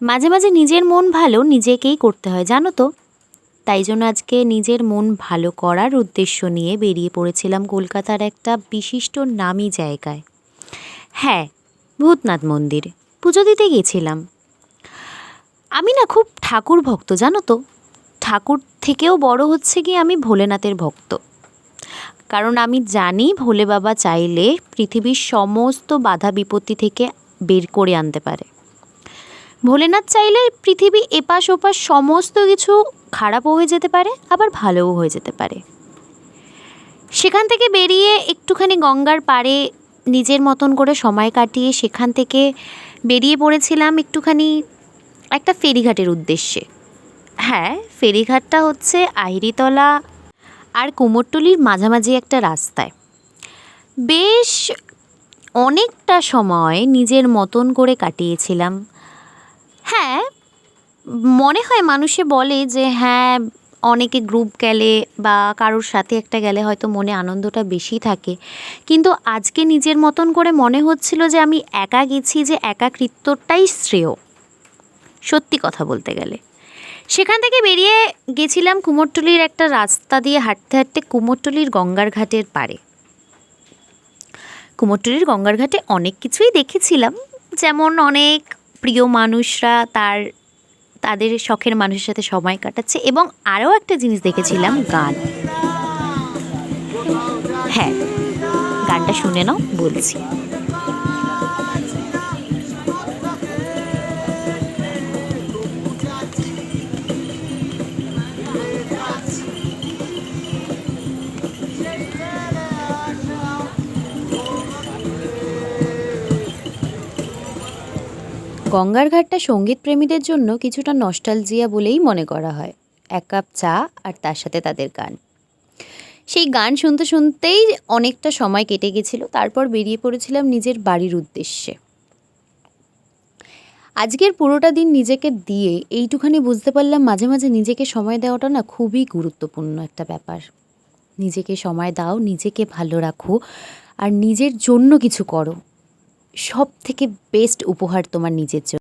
মাঝে মাঝে নিজের মন ভালো নিজেকেই করতে হয়, জানো তো। তাই জন্য আজকে নিজের মন ভালো করার উদ্দেশ্য নিয়ে বেরিয়ে পড়েছিলাম কলকাতার একটা বিশিষ্ট নামী জায়গায়। হ্যাঁ, ভূতনাথ মন্দির পুজো দিতে গেছিলাম। আমি না খুব ঠাকুর ভক্ত, জানো তো। ঠাকুর থেকেও বড় হচ্ছে কি আমি ভোলেনাথের ভক্ত। কারণ আমি জানি ভোলে বাবা চাইলে পৃথিবীর সমস্ত বাধা বিপত্তি থেকে বের করে আনতে পারে। ভোলেনাথ চাইলে পৃথিবী এপাশ ওপাশ সমস্ত কিছু খারাপও হয়ে যেতে পারে, আবার ভালোও হয়ে যেতে পারে। সেখান থেকে বেরিয়ে একটুখানি গঙ্গার পাড়ে নিজের মতন করে সময় কাটিয়ে সেখান থেকে বেরিয়ে পড়েছিলাম একটুখানি একটা ফেরিঘাটের উদ্দেশ্যে। হ্যাঁ, ফেরিঘাটটা হচ্ছে আহিরিতলা আর কুমোরটুলির মাঝামাঝি একটা রাস্তায়। বেশ অনেকটা সময় নিজের মতন করে কাটিয়েছিলাম। হ্যাঁ, মনে হয় মানুষে বলে যে হ্যাঁ, অনেকে গ্রুপ গেলে বা কারোর সাথে একটা গেলে হয়তো মনে আনন্দটা বেশি থাকে, কিন্তু আজকে নিজের মতন করে মনে হচ্ছিল যে আমি একা গেছি, যে একাকৃত্যটাই শ্রেয়, সত্যি কথা বলতে গেলে। সেখান থেকে বেরিয়ে গেছিলাম কুমোরটুলির একটা রাস্তা দিয়ে হাঁটতে হাঁটতে কুমোরটুলির গঙ্গার ঘাটের পাড়ে। কুমোরটুলির গঙ্গার ঘাটে অনেক কিছুই দেখেছিলাম, যেমন অনেক প্রিয় মানুষরা তাদের শখের মানুষের সাথে সময় কাটাচ্ছে, এবং আরও একটা জিনিস দেখেছিলাম, গান। হ্যাঁ, গানটা শুনে নাও, বলছি। গঙ্গার ঘাটটা সঙ্গীত প্রেমীদের জন্য কিছুটা নস্টালজিয়া বলেই মনে করা হয়। এক কাপ চা আর তার সাথে তাদের গান। সেই গান শুনতে শুনতেই অনেকটা সময় কেটে গেছিল। তারপর বেরিয়ে পড়েছিলাম নিজের বাড়ির উদ্দেশ্যে। আজকের পুরোটা দিন নিজেকে দিয়ে এইটুখানি বুঝতে পারলাম মাঝে মাঝে নিজেকে সময় দেওয়াটা না খুবই গুরুত্বপূর্ণ একটা ব্যাপার। নিজেকে সময় দাও, নিজেকে ভালো রাখো, আর নিজের জন্য কিছু করো। সব থেকে বেস্ট উপহার তোমার নিজের জন্য।